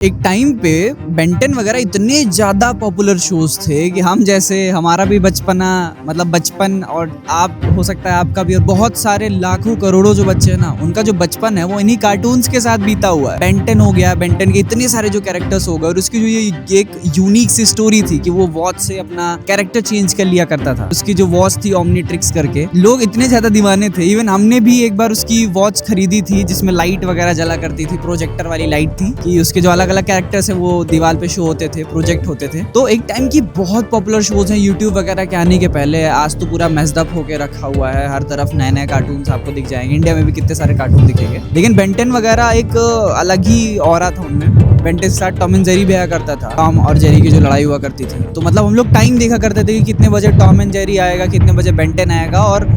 एक टाइम पे बेंटन वगैरह इतने ज्यादा पॉपुलर शोज थे कि हम जैसे हमारा भी बचपना मतलब बचपन और आप हो सकता है आपका भी और बहुत सारे लाखों करोड़ों जो बच्चे हैं ना उनका जो बचपन है वो इन्हीं कार्टून्स के साथ बीता हुआ है। बेंटन हो गया, बेंटन के इतने सारे जो कैरेक्टर्स हो गए और उसकी जो ये एक यूनिक सी स्टोरी थी कि वो वॉच से अपना कैरेक्टर चेंज कर लिया करता था। उसकी जो वॉच थी ओमनीट्रिक्स करके, लोग इतने ज्यादा दीवाने थे। इवन हमने भी एक बार उसकी वॉच खरीदी थी जिसमें लाइट वगैरह जला करती थी, प्रोजेक्टर वाली लाइट थी कि उसके जो अलग अलग कैरेक्टर्स हैं वो दीवार पे शो होते थे, प्रोजेक्ट होते थे। तो एक टाइम की बहुत पॉपुलर शोज हैं यूट्यूब वगैरह के आने के पहले। आज तो पूरा मेस्डअप होके रखा हुआ है, हर तरफ नए नए कार्टून्स आपको दिख जाएंगे। इंडिया में भी कितने सारे कार्टून दिखेंगे, लेकिन बेंटन वगैरह एक अलग ही ऑरा था उनमें। बेंटन के साथ टॉम एंड जेरी भी आया करता था, टॉम और जेरी की जो लड़ाई हुआ करती थी। तो मतलब हम लोग टाइम देखा करते थे कि कितने बजे टॉम एंड जेरी आएगा, कितने बजे बेंटन आएगा, और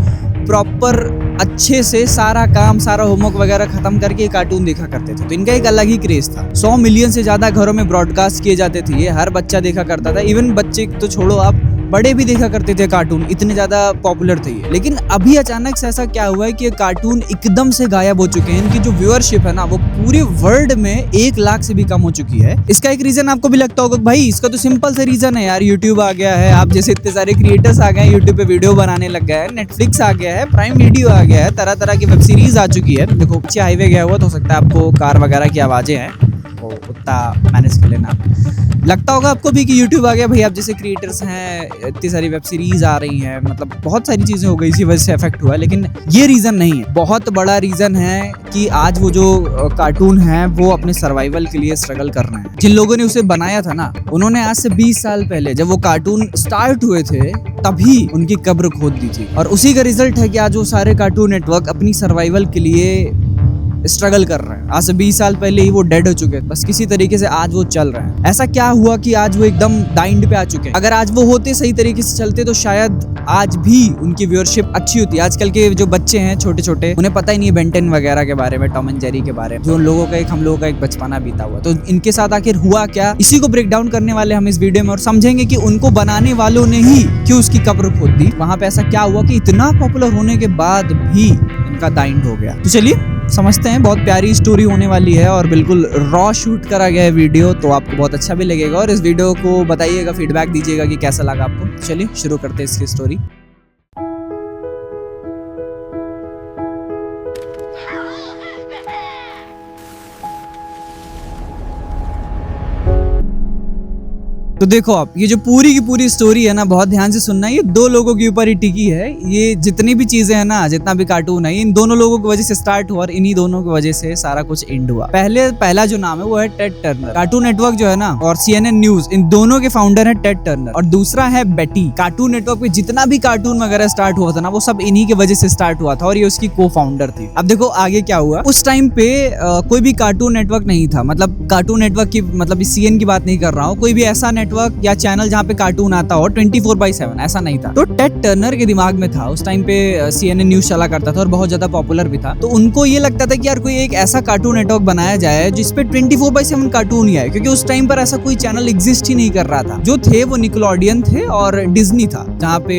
प्रॉपर अच्छे से सारा काम, सारा होमवर्क वगैरह खत्म करके कार्टून देखा करते थे। तो इनका एक अलग ही क्रेज था। 100 मिलियन से ज्यादा घरों में ब्रॉडकास्ट किए जाते थे, ये हर बच्चा देखा करता था। इवन बच्चे तो छोड़ो, आप बड़े भी देखा करते थे कार्टून, इतने ज्यादा पॉपुलर थे ये। लेकिन अभी अचानक से ऐसा क्या हुआ है कि ये कार्टून एकदम से गायब हो चुके हैं। इनकी जो व्यूअरशिप है ना वो पूरे वर्ल्ड में 1 लाख से भी कम हो चुकी है। इसका एक रीजन आपको भी लगता होगा भाई, इसका तो सिंपल सा रीजन है यार, यूट्यूब आ गया है। आप जैसे इतने सारे क्रिएटर्स आ गए, यूट्यूब पे वीडियो बनाने लग गए हैं, नेटफ्लिक्स आ गया है, प्राइम वीडियो आ गया है, तरह तरह की वेब सीरीज आ चुकी है। देखो पीछे हाईवे गया हुआ तो हो सकता है आपको कार वगैरह की आवाजें हैं, तो उतना मैनेज कर लेना। लगता होगा आपको भी कि YouTube आ गया भाई, आप जैसे क्रिएटर्स हैं, इतनी सारी वेब सीरीज आ रही हैं, मतलब बहुत सारी चीजें हो गई, इसी वजह से इफेक्ट हुआ। लेकिन ये रीजन नहीं है। बहुत बड़ा रीजन है कि आज वो जो कार्टून है वो अपने सर्वाइवल के लिए स्ट्रगल कर रहे हैं। जिन लोगों ने उसे बनाया था ना, उन्होंने आज से 20 साल पहले जब वो कार्टून स्टार्ट हुए थे तभी उनकी कब्र खोद दी थी। और उसी का रिजल्ट है कि आज वो सारे कार्टून नेटवर्क अपनी सर्वाइवल के लिए स्ट्रगल कर रहे हैं। आज से 20 साल पहले ही वो डेड हो चुके थे, बस किसी तरीके से आज वो चल रहे हैं। ऐसा क्या हुआ कि आज वो एकदम डाइंड पे आ चुके हैं? अगर आज वो होते सही तरीके से चलते तो शायद आज भी उनकी व्यूअरशिप अच्छी होती। आजकल के जो बच्चे हैं छोटे छोटे, उन्हें पता ही नहीं है बेंटन वगैरह के बारे में, टॉम एंड जेरी के बारे में, जो उन लोगों का हम लोगों का एक बचपना बीता हुआ। तो इनके साथ आखिर हुआ क्या, इसी को ब्रेक डाउन करने वाले हम इस वीडियो में, और समझेंगे कि उनको बनाने वालों ने ही क्यों उसकी कब्र खोद दी। वहां पे ऐसा क्या हुआ कि इतना पॉपुलर होने के बाद भी इनका डाइंड हो गया। तो चलिए समझते हैं। बहुत प्यारी स्टोरी होने वाली है और बिल्कुल रॉ शूट करा गया है वीडियो, तो आपको बहुत अच्छा भी लगेगा। और इस वीडियो को बताइएगा, फीडबैक दीजिएगा कि कैसा लगा आपको। चलिए शुरू करते हैं इसकी स्टोरी। तो देखो आप, ये जो पूरी की पूरी स्टोरी है ना, बहुत ध्यान से सुनना। ये 2 लोगों के ऊपर ही टिकी है। ये जितनी भी चीजें हैं ना, जितना भी कार्टून है, इन दोनों लोगों की वजह से स्टार्ट हुआ और इन्हीं दोनों की वजह से सारा कुछ एंड हुआ। पहला जो नाम है वो है टेड टर्नर। कार्टून नेटवर्क जो है ना और CNN न्यूज, इन दोनों के फाउंडर है टेड टर्नर। और दूसरा है बेटी। कार्टून नेटवर्क पे जितना भी कार्टून वगैरह स्टार्ट हुआ था ना, वो सब इन्हीं की वजह से स्टार्ट हुआ था और ये उसकी को फाउंडर थी। अब देखो आगे क्या हुआ। उस टाइम पे कोई भी कार्टून नेटवर्क नहीं था, मतलब कार्टून नेटवर्क की मतलब CN की बात नहीं कर रहा हूँ, कोई भी ऐसा नेटवर्क या चैनल जहाँ पे कार्टून आता हो 24/7, ऐसा नहीं था। तो टेड टर्नर के दिमाग में था। उस टाइम पे CNN न्यूज चला करता था और बहुत ज्यादा पॉपुलर भी था। तो उनको ये लगता था कि यार कोई एक ऐसा कार्टून नेटवर्क बनाया जाए जिसपे 24/7 कार्टून ही आए, क्योंकि उस टाइम पर ऐसा कोई चैनल एग्जिस्ट ही नहीं कर रहा था। जो थे वो निकलोडियन थे और डिज्नी था, जहाँ पे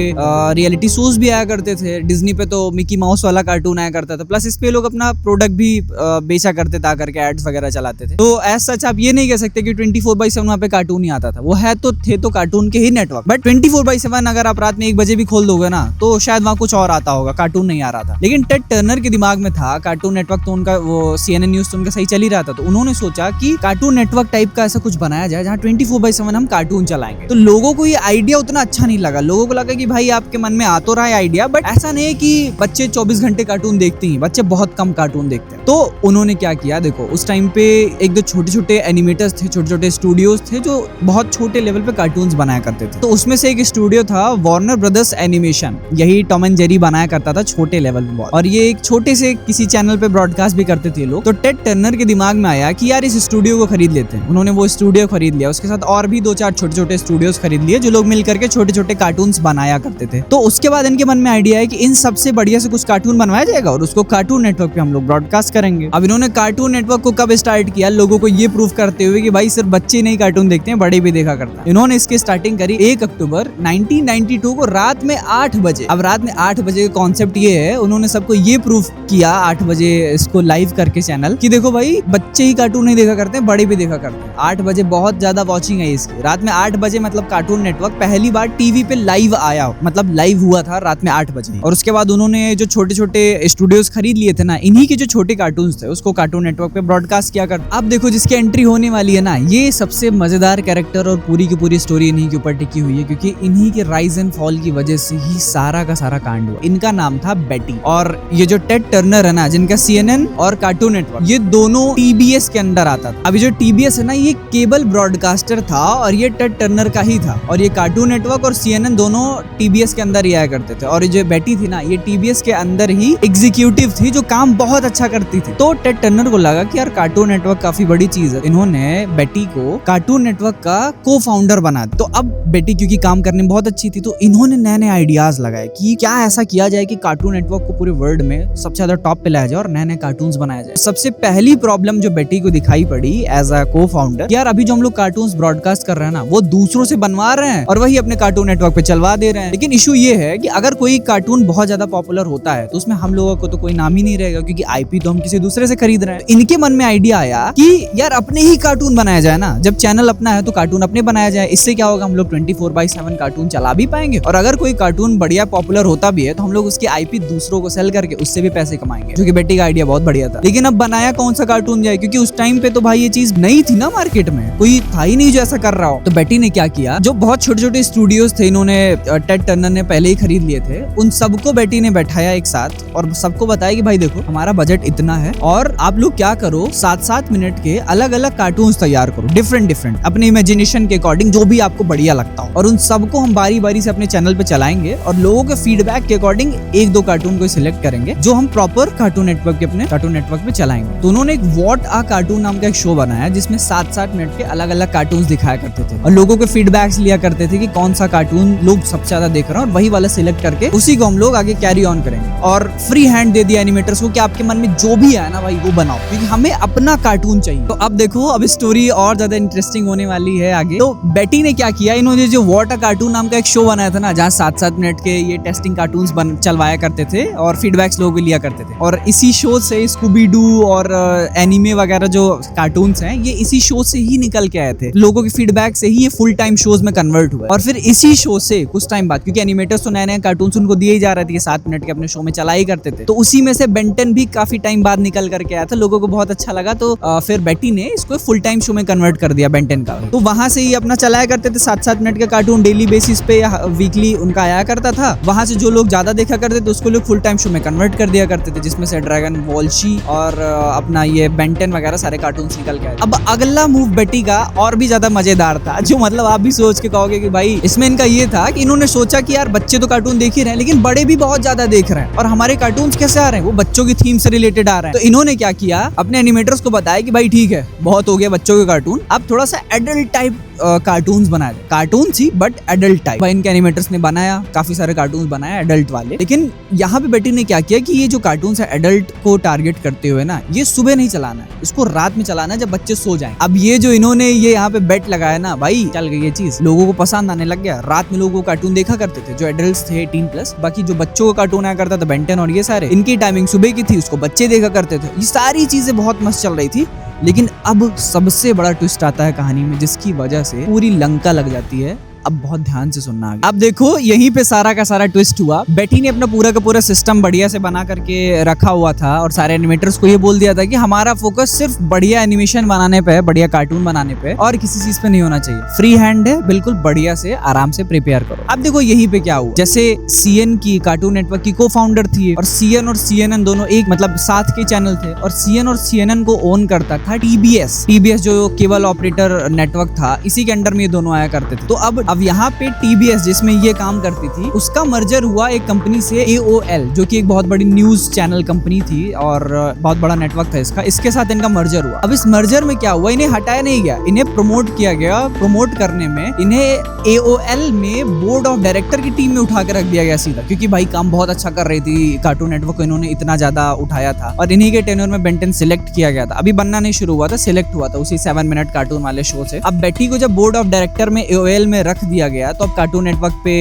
रियलिटी शोज भी आया करते थे। डिज्नी पे तो मिकी माउस वाला कार्टून आया करता था, प्लस इस पे लोग अपना प्रोडक्ट भी बेचा करते थे, आकर के एड्स वगैरह चलाते थे। तो एज सच आप ये नहीं कह सकते कि 24/7 वहाँ पे कार्टून ही आता था। वो है तो थे तो कार्टून के ही नेटवर्क, बट 24/7 अगर आप रात में 1 बजे भी खोल दोगे ना तो शायद वहाँ कुछ और आता होगा, कार्टून नहीं आ रहा था। लेकिन टेड टर्नर के दिमाग में था कार्टून नेटवर्क, तो उनका वो CNN न्यूज तो उनका सही चल ही रहा था। तो उन्होंने सोचा कि कार्टून नेटवर्क टाइप का ऐसा कुछ बनाया जाए जहाँ 24/7 हम कार्टून चलाएंगे। तो लोगों को ये आइडिया उतना अच्छा नहीं लगा। लोगों को लगा कि भाई आपके मन में आ तो रहा है आइडिया, बट ऐसा नहीं है कि बच्चे 24 घंटे कार्टून देखते हैं, बच्चे बहुत कम कार्टून देखते हैं। तो उन्होंने क्या किया, देखो उस टाइम पे 1-2 छोटे छोटे एनिमेटर्स थे, छोटे छोटे स्टूडियोज थे जो बहुत छोटे लेवल पे कार्टून्स बनाया करते थे। तो उसमें से एक स्टूडियो था वार्नर ब्रदर्स एनिमेशन, यही टॉम एंड जेरी बनाया करता था छोटे लेवल पे। और ये एक छोटे से किसी चैनल पे ब्रॉडकास्ट भी करते थे लोग। तो टेड टर्नर के दिमाग में आया कि यार इस स्टूडियो को खरीद लेते हैं। उन्होंने वो स्टूडियो खरीद लिया, उसके साथ और भी 2-4 छोटे छोटे स्टूडियोज खरीद लिए जो लोग मिलकर के छोटे छोटे कार्टून्स बनाया करते थे। तो उसके बाद इनके मन में आइडिया है कि इन सबसे बढ़िया से कुछ कार्टून बनवाया जाएगा और उसको कार्टून नेटवर्क पे हम लोग ब्रॉडकास्ट करेंगे। अब इन्होंने कार्टून नेटवर्क को कब स्टार्ट किया, लोगों को ये प्रूव करते हुए कि भाई सिर्फ बच्चे नहीं कार्टून देखते हैं, बड़े भी देखा देखा करता है। इन्होंने इसकी स्टार्टिंग करी 1 अक्टूबर 1992 को रात में 8 बजे। अब रात में 8 बजे का कॉन्सेप्ट ये है, उन्होंने सबको ये प्रूफ किया 8 बजे इसको लाइव करके चैनल कि देखो भाई बच्चे ही कार्टून नहीं देखा करते, बड़े भी देखा करते हैं। 8 बजे बहुत ज्यादा वॉचिंग है इसकी। रात में 8 बजे मतलब कार्टून नेटवर्क पहली बार टीवी पे लाइव आया, मतलब लाइव हुआ था रात में 8 बजे। और उसके बाद उन्होंने जो छोटे छोटे स्टूडियोज खरीद लिए थे ना, इन्हीं के जो छोटे कार्टून थे उसको कार्टून नेटवर्क पे ब्रॉडकास्ट किया कर। अब देखो जिसकी एंट्री होने वाली है ना, ये सबसे मजेदार कैरेक्टर और पूरी की पूरी स्टोरी इन्हीं के ऊपर टिकी हुई है, क्योंकि इन्हीं के राइज एंड फॉल की वजह से ही सारा का सारा कांड हुआ। इनका नाम था बेटी। और ये जो टेड टर्नर है ना, जिनका CNN और कार्टून नेटवर्क ये दोनों TBS के अंदर आता था। अभी जो TBS है ना, ये केबल ब्रॉडकास्टर था और ये टेड टर्नर का ही था। और ये कार्टून नेटवर्क और CNN दोनों TBS के अंदर ही आया करते थे। और ये जो बेटी थी ना, ये TBS के अंदर ही एग्जीक्यूटिव थी, जो काम बहुत अच्छा करती थी। तो टेड टर्नर को लगा कि यार कार्टून नेटवर्क काफी बड़ी चीज है। इन्होंने बेटी को कार्टून नेटवर्क का को फाउंडर बना दिया। तो अब बेटी क्योंकि काम करने में बहुत अच्छी थी, तो इन्होंने नए नए आइडियाज लगाए कि क्या ऐसा किया जाए कि कार्टून नेटवर्क को पूरे वर्ल्ड में सबसे ज्यादा टॉप पे लाया जाए और नए नए कार्टून्स बनाया जाए। सबसे पहली प्रॉब्लम जो बेटी को दिखाई पड़ी एज अ को फाउंडर, यार अभी जो हम लोग कार्टून्स ब्रॉडकास्ट कर रहे हैं ना, वो दूसरों से बनवा रहे हैं और वही अपने कार्टून नेटवर्क पे चलवा दे रहे हैं। लेकिन इशू ये है कि अगर कोई कार्टून बहुत ज्यादा पॉपुलर होता है तो उसमें हम लोगों को तो कोई नाम ही नहीं रहेगा, क्योंकि IP तो हम किसी दूसरे से खरीद रहे हैं। तो इनके मन में आइडिया आया कि यार अपने ही कार्टून बनाया जाए ना, जब चैनल अपना है तो कार्टून अपने बनाया जाए। इससे क्या होगा, हम लोग 24/7 कार्टून चला भी पाएंगे, और अगर कोई कार्टून बढ़िया पॉपुलर होता भी है तो हम लोग उसकी IP दूसरों को सेल करके उससे भी पैसे कमाएंगे, जो कि बेटी का आइडिया बहुत बढ़िया था। लेकिन अब बनाया कौन सा कार्टून जाए, क्योंकि उस टाइम पे तो भाई ये चीज नहीं थी ना, मार्केट में कोई था ही नहीं जो ऐसा कर रहा हो। तो बेटी ने क्या किया, जो बहुत छोटे छोटे स्टूडियोज थे, इन्होंने टेड टर्नर ने पहले ही खरीद लिए थे, उन सबको बेटी ने बैठाया एक साथ और सबको बताया कि भाई देखो हमारा बजट इतना है और आप लोग क्या करो, 7-7 मिनट के अलग अलग कार्टून्स तैयार करो, डिफरेंट अपने इमेजिनेशन के अकॉर्डिंग, जो भी आपको बढ़िया लगता हो, और उन सबको हम बारी बारी से अपने चैनल पे चलाएंगे और लोगों के फीडबैक के अकॉर्डिंग 1-2 कार्टून को सिलेक्ट करेंगे जो हम प्रॉपर कार्टून नेटवर्क के अपने कार्टून नेटवर्क पे चलाएंगे। तो उन्होंने एक व्हाट आ कार्टून नाम का एक शो बनाया, जिसमें 7-7 मिनट के अलग अलग कार्टून दिखाया करते थे और लोगों के फीडबैक्स लिया करते थे कि कौन सा कार्टून लोग सबसे ज्यादा देख रहे हैं, और वही वाला सिलेक्ट करके उसी को हम लोग आगे कैरी ऑन करेंगे। और फ्री हैंड दे दिया एनिमेटर्स को कि आपके मन में जो भी आया ना भाई वो बनाओ, क्योंकि हमें अपना कार्टून चाहिए। तो अब देखो, अब स्टोरी और ज्यादा इंटरेस्टिंग होने वाली है आगे। तो बेटी ने क्या किया, इन्होंने जो व्हाट आ कार्टून नाम का एक शो बनाया था ना, जहाँ 7-7 मिनट के ये टेस्टिंग कार्टून्स चलवाया करते थे और फीडबैक्स लोग भी लिया करते थे। और इसी शो से स्कूबी डू और एनीमे वगैरह जो कार्टून्स हैं, ये इसी शो से ही निकल के आए थे। लोगों के फीडबैक से ही ये फुल टाइम शोज में कन्वर्ट हुआ। और फिर इसी शो से कुछ टाइम बाद, क्योंकि एनिमेटर्स तो नए नए कार्टून्स उनको दिए ही जा रहे थे, 7 मिनट के अपने शो में चला ही करते थे, तो उसी में से बेंटन भी काफी टाइम बाद निकल करके आया था। लोगों को बहुत अच्छा लगा, तो फिर बेटी ने इसको फुल टाइम शो में कन्वर्ट कर दिया बेंटन का। तो वहां से ही अपना चलाया करते थे 7-7 मिनट का कार्टून, डेली बेसिस पे या वीकली उनका आया करता था। वहां से जो लोग ज्यादा देखा करते थे उसको लोग फुल टाइम शो में कन्वर्ट कर दिया करते थे, जिसमें से ड्रैगन वॉल्शी और अपना ये बेंटन वगैरह सारे कार्टून निकल के आए। अब अगला मूव बेटी का और भी ज्यादा मजेदार था, जो मतलब आप भी सोच के कहोगे कि भाई इसमें इनका ये था कि इन्होंने सोचा कि यार बच्चे तो कार्टून देख ही रहे हैं, लेकिन बड़े भी बहुत ज्यादा देख रहे हैं, और हमारे कार्टून कैसे आ रहे हैं, वो बच्चों की थीम से रिलेटेड आ रहे हैं। तो इन्होंने क्या किया, अपने एनिमेटर्स को बताया कि भाई ठीक है, बहुत हो गया बच्चों के कार्टून, अब थोड़ा सा एडल्ट टाइप कार्टून्स बनाए। कार्टून थी बट एडल्ट टाइप। इनके एनिमेटर्स ने बनाया, काफी सारे कार्टून्स बनाए एडल्ट वाले। लेकिन यहाँ पे बेटी ने क्या किया कि ये जो कार्टून्स है एडल्ट को टारगेट करते हुए ना, ये सुबह नहीं चलाना है, इसको रात में चलाना है जब बच्चे सो जाएं। अब ये जो इन्होंने ये यहाँ पे बेट लगाया ना भाई, चल गई ये चीज, लोगों को पसंद आने लग गया। रात में लोगों को कार्टून देखा करते थे जो एडल्ट्स थे 18+, बाकी जो बच्चों का कार्टून आया करता था बेंटन और ये सारे, इनकी टाइमिंग सुबह की थी, उसको बच्चे देखा करते थे। ये सारी चीजें बहुत मस्त चल रही थी। लेकिन अब सबसे बड़ा ट्विस्ट आता है कहानी में, जिसकी वजह से पूरी लंका लग जाती है। अब बहुत ध्यान से सुनना आगे। अब देखो यहीं पे सारा का सारा ट्विस्ट हुआ। बेटी ने अपना पूरा का पूरा सिस्टम बढ़िया से बना करके रखा हुआ था और सारे एनिमेटर्स को ये बोल दिया था कि हमारा फोकस सिर्फ बढ़िया एनिमेशन बनाने पे है, बढ़िया कार्टून बनाने पे, और किसी चीज पे नहीं होना चाहिए। फ्री हैंड है, बिल्कुल बढ़िया से आराम से प्रिपेयर करो। अब देखो यहीं पे क्या हुआ, जैसे CN की कार्टून नेटवर्क की को फाउंडर थी और CN और CNN दोनों एक मतलब साथ के चैनल थे, और CN और CNN को ओन करता था TBS जो केबल ऑपरेटर नेटवर्क था, इसी के अंडर में ये दोनों आया करते थे। तो अब अब यहाँ पे TBS जिसमें ये काम करती थी उसका मर्जर हुआ एक कंपनी से AOL, जो कि एक बहुत बड़ी न्यूज चैनल कंपनी थी और बहुत बड़ा नेटवर्क था इसका, इसके साथ इनका मर्जर हुआ। अब इस मर्जर में क्या हुआ, इन्हें हटाया नहीं गया, इन्हें प्रमोट किया गया। प्रमोट करने में इन्हें AOL में बोर्ड ऑफ डायरेक्टर की टीम में उठा के रख दिया गया सीधा, क्योंकि भाई काम बहुत अच्छा कर रही थी कार्टून नेटवर्क को, इन्होंने इतना ज्यादा उठाया था और इन्हीं के टेन्योर में बेन 10 सिलेक्ट किया गया था। अभी बनना नहीं शुरू हुआ था, सिलेक्ट हुआ था उसी 7 मिनट कार्टून वाले शो से। अब बेटी को जब बोर्ड ऑफ डायरेक्टर में AOL में रख दिया गया तो अब कार्टून नेटवर्क पे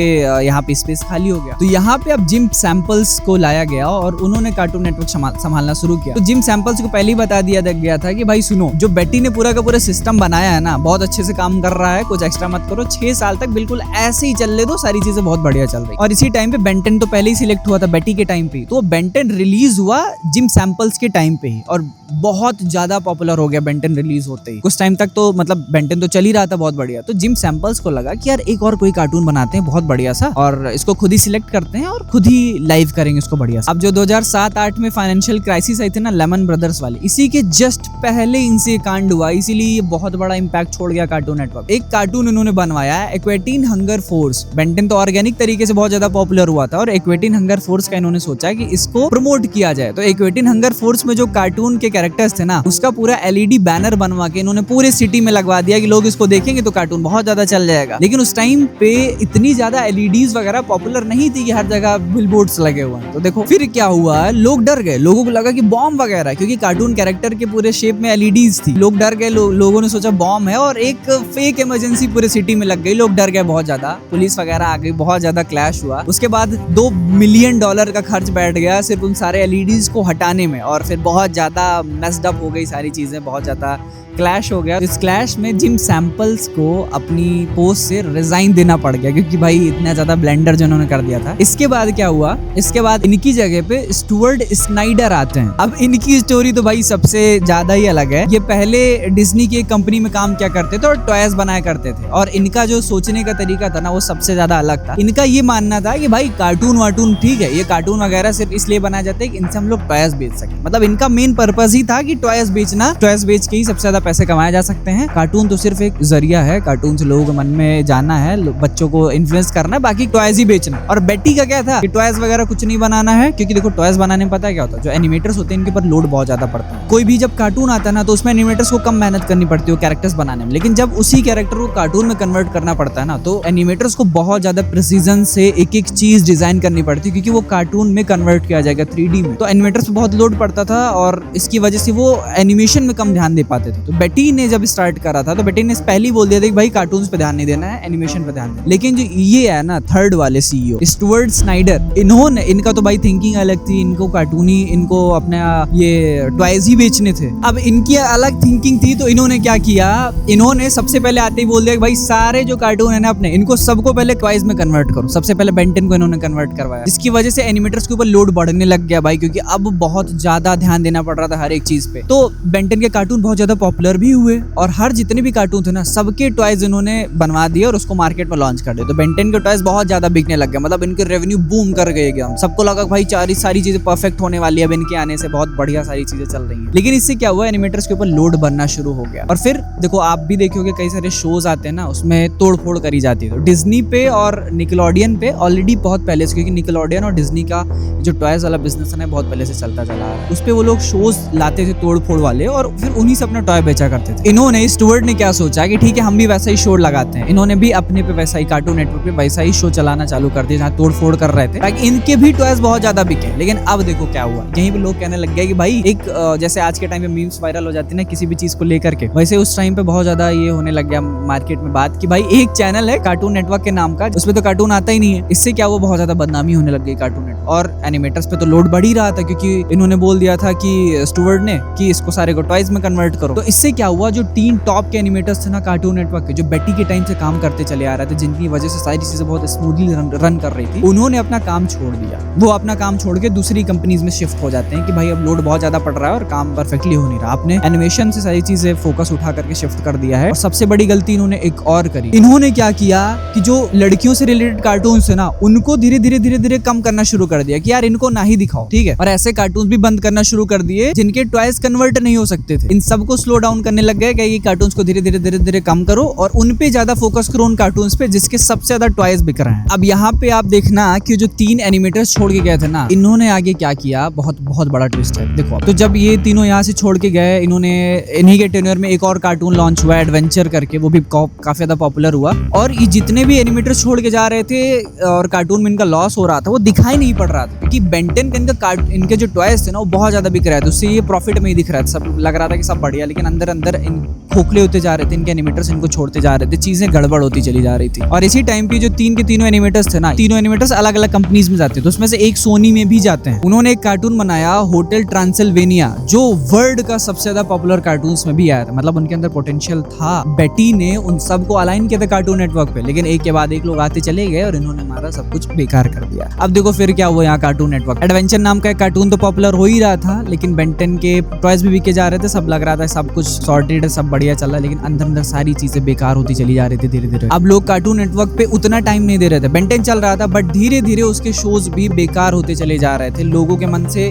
यहाँ पे स्पेस खाली हो गया। तो यहाँ पे अब जिम सैंपल्स को लाया गया और उन्होंने कार्टून नेटवर्क संभालना शुरू किया। तो जिम सैंपल्स को पहले ही बता दिया गया था कि भाई सुनो, जो बेटी ने पूरा का पूरा सिस्टम बनाया है ना, बहुत अच्छे से काम कर रहा है, कुछ एक्स्ट्रा मत करो, 6 साल तक बिल्कुल ऐसे ही चलने दो, सारी चीजें बहुत बढ़िया चल रही। और इसी टाइम पे बेन 10 तो पहले ही सिलेक्ट हुआ था बेटी के टाइम पे, तो बेन 10 रिलीज हुआ जिम सैंपल्स के टाइम पे ही और बहुत ज्यादा पॉपुलर हो गया बेन 10 रिलीज होते ही। कुछ टाइम तक तो मतलब बेन 10 तो चल ही रहा था बहुत बढ़िया। तो जिम सैंपल्स को लगा कि यार एक और कोई कार्टून बनाते हैं बहुत बढ़िया सा और इसको खुद ही सिलेक्ट करते हैं और खुद ही लाइव करेंगे इसको बढ़िया सा। अब जो 2007-8 में फाइनेंशियल क्राइसिस आई थी ना, लेमन ब्रदर्स वाली, इसी के जस्ट पहले इनसे कांड हुआ, इसीलिए ये बहुत बड़ा इंपैक्ट छोड़ गया कार्टून नेटवर्क। एक कार्टून इन्होंने बनवाया है एक्वेटीन हंगर फोर्स। बेन 10 तो ऑर्गेनिक तरीके से बहुत ज्यादा पॉपुलर हुआ था और एक्वेटीन हंगर फोर्स का इन्होंने सोचा कि इसको प्रमोट किया जाए। तो एक्वेटीन हंगर फोर्स में जो कार्टून के कैरेक्टर्स थे ना, उसका पूरा LED बैनर बनवा के इन्होंने पूरे सिटी में लगवा दिया कि लोग इसको देखेंगे तो कार्टून बहुत ज्यादा चल जाएगा। लेकिन उस टाइम पे इतनी ज्यादा LEDs वगैरह पॉपुलर नहीं थी कि हर जगह बिलबोर्ड्स लगे हुए हैं। तो देखो फिर क्या हुआ, लोग डर गए, लोगों को लगा कि बॉम्ब वगैरह, क्योंकि कार्टून कैरेक्टर के पूरे शेप में LEDs थी। लोग डर गए, लोगों ने सोचा बॉम्ब है और एक फेक इमरजेंसी पूरे सिटी में लग गई। लोग डर गए बहुत ज्यादा, पुलिस वगैरह आ गई, बहुत ज्यादा क्लैश हुआ। उसके बाद $2 मिलियन का खर्च बैठ गया सिर्फ उन सारे LEDs को हटाने में और फिर बहुत ज्यादा मेस्ड अप हो गई सारी चीजें, बहुत ज्यादा क्लैश हो गया। इस क्लैश में जिम सैंपल्स को अपनी पोस्ट से रिजाइन देना पड़ गया, क्योंकि भाई इतना ज्यादा ब्लेंडर जो उन्होंने कर दिया था। इसके बाद क्या हुआ, इसके बाद इनकी जगह पे स्टुअर्ट स्नाइडर आते हैं। अब इनकी स्टोरी तो भाई सबसे ज्यादा ही अलग है। ये पहले डिज्नी की एक कंपनी में काम किया करते थे और टॉयज बनाया करते थे और इनका जो सोचने का तरीका था ना, वो सबसे ज्यादा अलग था। इनका ये मानना था कि भाई कार्टून वार्टून ठीक है, ये कार्टून वगैरह सिर्फ इसलिए बनाए जाते हैं कि इनसे हम लोग टॉयज बेच सके। मतलब इनका मेन पर्पस ही था कि टॉयज बेचना, टॉयज बेच के ही सबसे ज्यादा पैसे कमाए जा सकते हैं। कार्टून तो सिर्फ एक जरिया है, कार्टून से लोगों के मन में जाना है, बच्चों को इन्फ्लुएंस करना है, बाकी टॉयज ही बेचना। और बेटी का क्या था कि टॉयज वगैरह कुछ नहीं बनाना है, क्योंकि देखो टॉयज बनाने में पता है क्या होता है, जो एनिमेटर्स होते हैं इनके ऊपर लोड बहुत ज्यादा पड़ता है। कोई भी जब कार्टून आता है ना, तो उसमें एनिमेटर्स को कम मेहनत करनी पड़ती है कैरेक्टर्स बनाने में, लेकिन जब उसी कैरेक्टर को कार्टून में कन्वर्ट करना पड़ता है ना, तो एनिमेटर्स को बहुत ज्यादा प्रिसीजन से एक एक चीज डिजाइन करनी पड़ती है, क्योंकि वो कार्टून में कन्वर्ट किया जाएगा 3D में। तो एनिमेटर्स पे बहुत लोड पड़ता था और इसकी वजह से वो एनिमेशन में कम ध्यान दे पाते थे। तो बेटी ने जब स्टार्ट करा था तो बेटी ने पहले ही बोल दिया था कि भाई कार्टून्स पे ध्यान नहीं देना है, एनिमेशन पे ध्यान देना। लेकिन जो ये है ना थर्ड वाले CEO स्टुअर्ट स्नाइडर, इन्होंने, इनका तो भाई थिंकिंग अलग थी, इनको कार्टून ही, इनको अपने ये टॉयज ही बेचने थे। अब इनकी अलग थिंकिंग थी, तो इन्होंने क्या किया, इन्होंने सबसे पहले आते ही बोल दिया कि भाई सारे जो कार्टून है ना अपने, इनको सबको पहले टॉयज में कन्वर्ट करो। सबसे पहले बेन 10 को इन्होंने कन्वर्ट करवाया, जिसकी वजह से एनिमेटर्स के ऊपर लोड बढ़ने लग गया भाई, क्योंकि अब बहुत ज्यादा ध्यान देना पड़ रहा था हर एक चीज पे। तो बेन 10 के कार्टून बहुत ज्यादा पॉपुलर भी हुए और हर जितने भी कार्टून थे ना, सबके टॉयज इन्होंने बनवा दिए और उसको मार्केट में लॉन्च कर दिया। तो बेन 10 के टॉयज बहुत ज्यादा बिकने लग गए, मतलब इनके रेवेन्यू बूम कर गए एकदम। सबको लगा भाई सारी चीजें परफेक्ट होने वाली है, अब इनके आने से बहुत बढ़िया सारी चीजें चल रही हैं। लेकिन इससे क्या हुआ, एनिमेटर्स के ऊपर लोड बनना शुरू हो गया। और फिर देखो आप भी देखोगे कई सारे शोज आते हैं ना, उसमें तोड़ फोड़ करी जाती है। तो डिज्नी पे और निकलोडियन पे ऑलरेडी बहुत पहले से, क्योंकि निकलोडियन और डिज्नी का जो टॉयज वाला बिजनेस है बहुत पहले से चलता चला है, उस पे वो लोग शोज लाते थे तोड़ फोड़ वाले और फिर उन्हीं से अपना टॉय बेचा करते थे। इन्होंने, स्टुअर्ट ने क्या सोचा कि ठीक है हम भी वैसा ही शो लगाते हैं। इन्होंने भी अपने पे वैसा ही कार्टून नेटवर्क पे वैसा ही शो चलाना चालू कर दिया, जहाँ तोड़ फोड़ कर रहे थे, ताकि इनके भी टॉयज बहुत ज्यादा बिके। लेकिन अब देखो क्या हुआ, यहीं पे लोग कहने लग गए कि भाई एक जैसे आज के टाइम पे मीम्स वायरल हो जाती है ना किसी भी चीज को लेकर के, वैसे उस टाइम पे बहुत ज्यादा ये होने लग गया मार्केट में बात कि भाई एक चैनल है कार्टून नेटवर्क के नाम का, उसमें तो कार्टून आता ही नहीं है। इससे क्या हुआ, बहुत ज्यादा बदनामी होने लग गई कार्टून नेटवर्क, और एनिमेटर्स पे तो लोड बढ़ ही रहा था, क्योंकि इन्होंने बोल दिया था कि स्टुअर्ट ने कि इसको सारे को टॉयज में कन्वर्ट करो। तो इससे क्या हुआ, जो 3 टॉप के एनिमेटर्स थे ना कार्टून नेटवर्क के, जो बेटी के टाइम से काम करते चले आ रहे थे, जिनकी वजह से सारी चीजें बहुत स्मूथली रन कर रही थी, उन्होंने अपना काम छोड़ दिया। वो अपना काम छोड़ के दूसरी कंपनीज में शिफ्ट हो जाते हैं कि भाई अब लोड बहुत ज्यादा पड़ रहा है और काम परफेक्टली हो नहीं रहा। आपने एनिमेशन से सारी चीजें फोकस उठा करके शिफ्ट कर दिया है। और सबसे बड़ी गलती इन्होंने एक और करी, इन्होंने क्या किया कि जो लड़कियों से रिलेटेड कार्टून है ना, उनको धीरे धीरे कम करना शुरू कर दिया कि यार इनको ना ही दिखाओ, ठीक है। और ऐसे कार्टून भी बंद करना शुरू कर दिए जिनके टॉयज कन्वर्ट नहीं हो सकते थे। इन सबको स्लो डाउन डाउन करने लग गए कि ये कार्टून्स को धीरे धीरे कम करो और उन पे ज्यादा फोकस करो, उन कार्टून्स पे जिसके सबसे ज्यादा टॉयज बिक रहे हैं। अब यहाँ पे आप देखना कि जो 3 एनिमेटर्स छोड़ के गए थे ना, इन्होंने आगे क्या किया, बहुत बहुत बड़ा ट्विस्ट है। देखो तो जब ये तीनों यहाँ से छोड़ के गए, इन्होंने इन्हीं के टेन्योर में एक और कार्टून लॉन्च हुआ एडवेंचर करके, वो भी काफी ज्यादा पॉपुलर हुआ। और ये जितने भी एनिमेटर्स छोड़ के जा रहे थे और कार्टून में इनका लॉस हो रहा था, वो दिखाई नहीं पड़ रहा था, क्योंकि बेंटन का इनके जो टॉयज थे ना वो बहुत ज्यादा बिक रहे थे, उससे ये प्रॉफिट में ही दिख रहा था। सब लग रहा था कि सब बढ़िया, लेकिन अंदर अंदर इन खोखले होते जा रहे थे, इनके एनिमेटर्स इनको छोड़ते जा रहे थे, चीजें गड़बड़ होती चली जा रही थी। और इसी टाइम पे जो 3 के तीनों एनिमेटर्स थे ना, तीनों एनिमेटर्स अलग अलग कंपनीज में जाते हैं, तो उसमें से एक सोनी में भी जाते हैं। उन्होंने एक कार्टून बनाया होटल ट्रांसिल्वेनिया, जो वर्ल्ड का सबसे ज्यादा पॉपुलर कार्टून्स में भी आया था। मतलब उनके अंदर पोटेंशियल था। बेटी ने उन सबको अलाइन किया था कार्टून नेटवर्क पे, लेकिन एक के बाद एक लोग आते चले गए और इन्होंने हमारा सब कुछ बेकार कर दिया। अब देखो फिर क्या हुआ यहाँ कार्टून नेटवर्क। एडवेंचर नाम का एक कार्टून तो पॉपुलर हो ही रहा था, लेकिन बेंटन के टॉयज भी बिके जा रहे थे, सब लग रहा था सब कुछ सॉर्टेड है, सब बढ़िया चल रहा है, लेकिन अंदर अंदर सारी चीजें बेकार होती चली जा रही थी धीरे धीरे। अब लोग कार्टून नेटवर्क पे उतना टाइम नहीं दे रहे थे। बेंटन चल रहा था, बट धीरे धीरे उसके शोज भी बेकार होते चले जा रहे थे। लोगों के मन से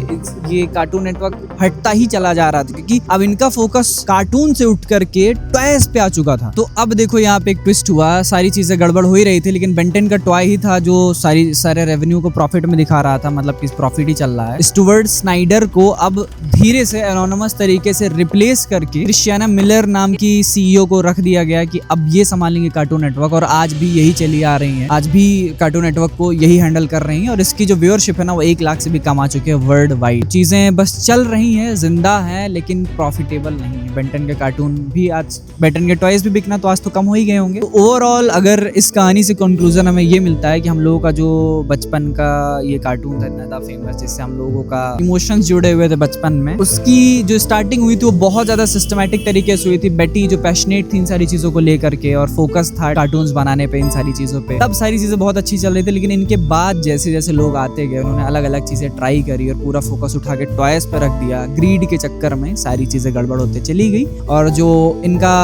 ये कार्टून नेटवर्क हटता ही चला जा रहा था, क्योंकि अब इनका फोकस कार्टून से उठ करके टॉयज पे आ चुका था। तो अब देखो यहाँ पे एक ट्विस्ट हुआ, सारी चीजें गड़बड़ हो ही रही थी, लेकिन बेंटन का टॉय ही था जो सारे रेवेन्यू को प्रॉफिट में दिखा रहा था, मतलब कि प्रॉफिट ही चल रहा है। स्टुअर्ट स्नाइडर को अब धीरे से एनोनिमस तरीके से रिप्लेस करके क्रिस्टियाना मिलर नाम की सीईओ को रख दिया गया कि अब ये संभालेंगे कार्टून नेटवर्क, और आज भी यही चली आ रही हैं। आज भी कार्टून नेटवर्क को यही हैंडल कर रही हैं, और इसकी जो व्यूअरशिप है ना वो 1 लाख से भी कम आ चुकी है वर्ल्ड वाइड। चीजें बस चल रही हैं, जिंदा है, लेकिन प्रॉफिटेबल नहीं है। बेंटन के कार्टून भी आज, बेंटन के टॉयज भी बिकना तो आज तो कम हो ही गए होंगे। तो ओवरऑल अगर इस कहानी से कंक्लूजन हमें ये मिलता है कि हम लोगों का जो बचपन का ये कार्टून था इतना ज्यादा फेमस, जिससे हम लोगों का इमोशंस जुड़े हुए थे बचपन में, उसकी जो स्टार्टिंग हुई थी वो बहुत ज्यादा सिस्टमैटिक तरीके से हुई थी। बेटी जो पैशनेट थी इन सारी चीजों को लेकर के, और फोकस था कार्टून्स बनाने पे, इन सारी चीजों पे, तब सारी चीजें बहुत अच्छी चल रही थी। लेकिन इनके बाद जैसे जैसे लोग आते गए, उन्होंने अलग अलग चीजें ट्राई करी और पूरा फोकस उठा के टॉयज पे रख दिया। ग्रीड के चक्कर में सारी चीजें गड़बड़ होते चली गई, और जो इनका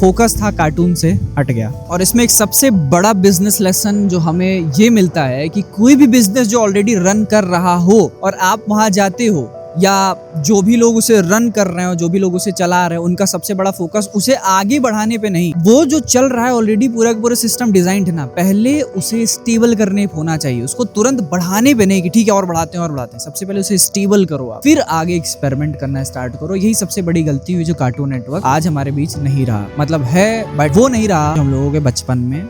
फोकस था कार्टून से हट गया। और इसमें एक सबसे बड़ा बिजनेस लेसन जो हमें ये मिलता है कि कोई भी बिजनेस जो ऑलरेडी रन कर रहा हो और आप वहां जाते हो, या जो भी लोग उसे रन कर रहे हो, जो भी लोग उसे चला रहे हैं, उनका सबसे बड़ा फोकस उसे आगे बढ़ाने पे नहीं। वो जो चल रहा है ऑलरेडी पूरा का पूरा सिस्टम डिजाइन है ना, पहले उसे स्टेबल करने होना चाहिए, उसको तुरंत बढ़ाने पे नहीं कि ठीक है और बढ़ाते हैं और बढ़ाते हैं। सबसे पहले उसे स्टेबल करो आप, फिर आगे एक्सपेरिमेंट करना स्टार्ट करो। यही सबसे बड़ी गलती हुई जो कार्टून नेटवर्क आज हमारे बीच नहीं रहा। मतलब है बट वो नहीं रहा हम लोगों के बचपन में।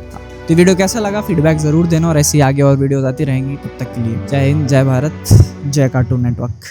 तो वीडियो कैसा लगा फीडबैक जरूर देना, और ऐसी आगे और वीडियोस आती रहेंगी। तब तक के लिए जय हिंद, जय भारत, जय कार्टून नेटवर्क।